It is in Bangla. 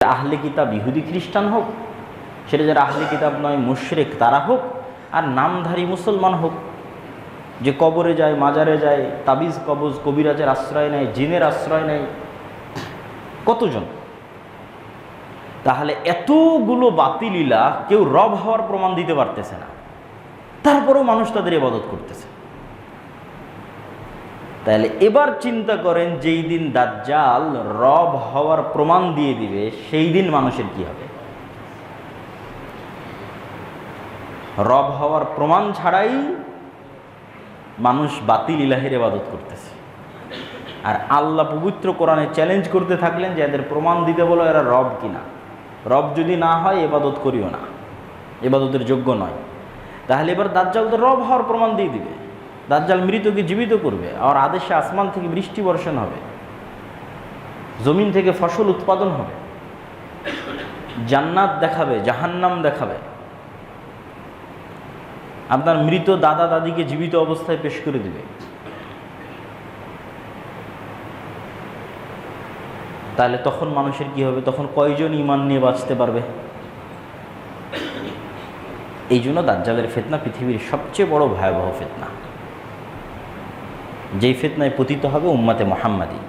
আহলে কিতাব ইহুদি খ্রিস্টান হোক, সেটা যারা আহলে কিতাব নয় মুশরিক তারা হোক, আর নামধারী মুসলমান হোক, যে কবরে যায়, মাজারে যায়, তাবিজ কবজ কবিরাজের আশ্রয় নেয়, জিনের আশ্রয় নেয়, কতজন। তাহলে এতগুলো বাতিলীলা কেউ রব হওয়ার প্রমাণ দিতে পারতেছে না, তারপরেও মানুষ তাদের ইবাদত করতেছে। তাহলে এবার চিন্তা করেন, যেই দিন দাজ্জাল রব হওয়ার প্রমাণ দিয়ে দিবে, সেই দিন মানুষের কি হবে? রব হওয়ার প্রমাণ ছাড়াই মানুষ বাতিল ইলাহের ইবাদত করতেছে। আর আল্লাহ পবিত্র কোরআনে চ্যালেঞ্জ করতে থাকলেন যে এদের প্রমাণ দিতে বলো এরা রব কিনা। রব যদি না হয় ইবাদত করিও না, ইবাদতের যোগ্য নয়। তাহলে এবার দাজ্জাল তো রব হওয়ার প্রমাণ দিয়ে দিবে। দাজ্জাল মৃতকে জীবিত করবে, আর আদেশে আসমান থেকে বৃষ্টি বর্ষণ হবে, জমিন থেকে ফসল উৎপাদন হবে, জান্নাত দেখাবে, জাহান্নাম দেখাবে, আপনার মৃত দাদা দাদিকে জীবিত অবস্থায় পেশ করে দিবে। তাহলে তখন মানুষের কি হবে? তখন কয়জন ঈমান নিয়ে বাঁচতে পারবে? এই জন্য দাজ্জালের ফিতনা পৃথিবীর সবচেয়ে বড় ভয়াবহ ফিতনা, যেই ফিতনায় পতিত হবে উম্মতে মুহাম্মাদি।